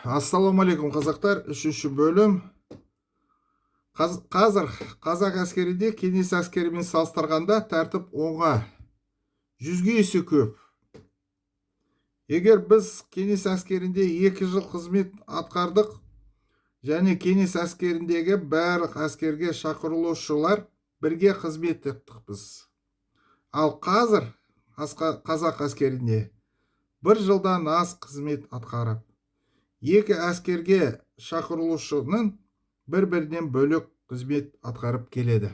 Ассалаумағалейкум қазақтар, үшінші бөлім. Қазір қазақ әскерінде кеңес әскерімен салыстырғанда тәртіп оңға, 100-ге есе көп. Егер біз кеңес әскерінде 2 жыл қызмет атқардық, және кеңес әскеріндегі барлық әскерге шақырылушылар бірге қызмет еттік біз. Ал қазір қазақ әскерінде 1 жылдан аз қызмет атқарып, 2 әскерге шақырылушының бір-бірінен бөлек қызмет атқарып келеді.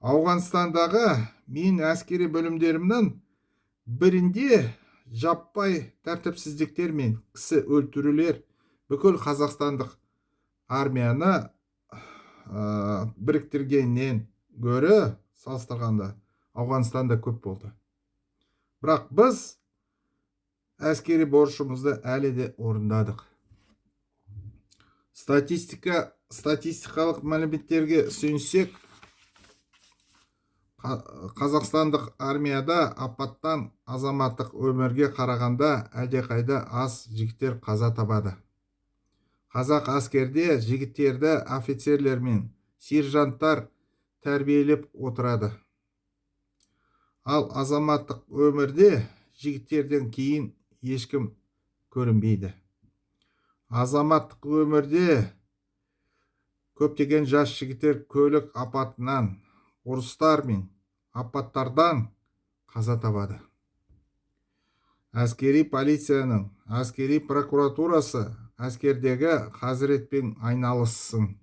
Ауғанстандағы мен әскери бөлімдерімнің бірінде жаппай тәртіпсіздіктер мен кісі өлтірулер бүкіл қазақстандық армияны біріктіргеннен гөрі салыстырғанда Ауғанстанда көп болды. Бірақ біз әскери борышымызды әлі де орындадық. Статистикалық мәліметтерге сүйенсек, қазақстандық армияда апаттан азаматтық өмірге қарағанда әлдеқайда аз жігіттер қаза табады. Қазақ әскерде жігіттерді офицерлер мен сержанттар тәрбиелеп отырады. Ал азаматтық өмірде жігіттерден кейін ешкім көрінбейді. Азаматтық өмірде көптеген жас жігіттер көлік апатынан, ұрыстар мен апаттардан қаза табады. Әскери полицияның, әскери прокуратурасы әскердегі қазіретпен айналыссын.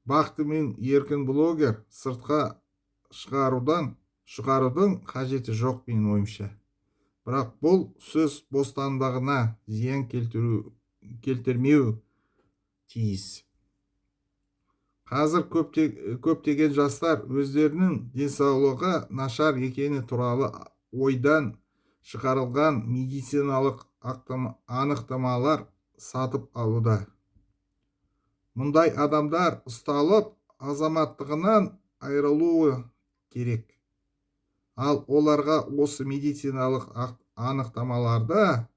Бақыты мен еркін блогер сыртқа шығарудың қажеті жоқ менің ойымша. Бірақ бұл сөз бостандығына зиян келтірмеу тиіс. Қазір көптеген жастар өздерінің денсаулығы нашар екені туралы ойдан шығарылған медициналық анықтамалар сатып алуда. Мұндай адамдар ұсталып, азаматтығынан айырылуы керек. Ал оларға осы медициналық анықтамаларды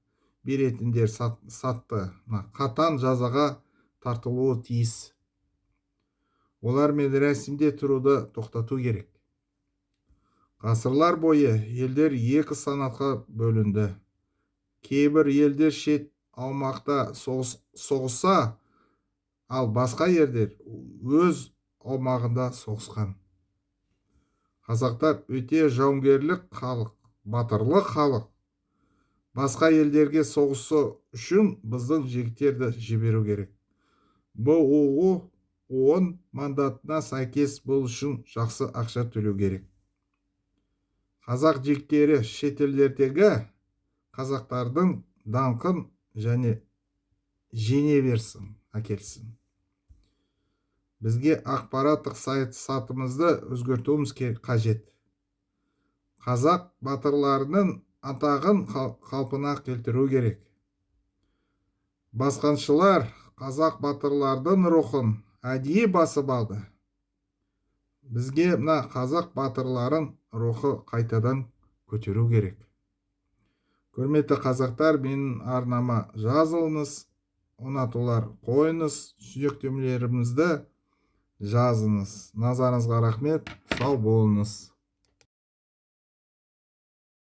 беретіндер сатты, қатаң жазаға тартылуы тиіс. Олар мен рәсімде тұруды тоқтату керек. Ғасырлар бойы елдер 2 санатқа бөлінді. Кейбір елдер шет аумақта соғысса, ал басқа елдер өз аумағында соғысқан. Қазақтар өте жауынгерлік халық, батырлық халық. Басқа елдерге соғысы үшін біздің жігіттерді жіберу керек. БУ ООН мандатына сәйкес бұл үшін жақсы ақша төлеу керек. Қазақ жігіттері шетелдердегі қазақтардың даңқын және жене берсін, әкелсін. Бізге ақпараттық сатымызды өзгертуіміз қажет. Қазақ батырларының атағын қалпына келтіру керек. Басқыншылар қазақ батырлардың рухын әдейі басып алды. Бізге қазақ батырларын рухы қайтадан көтеру керек. Көрметті қазақтар, менің арнама жазылыңыз, ұнатулар қойыңыз, сүйіктемелерімізді жазыңыз. Назарыңызға рахмет, сау болыңыз.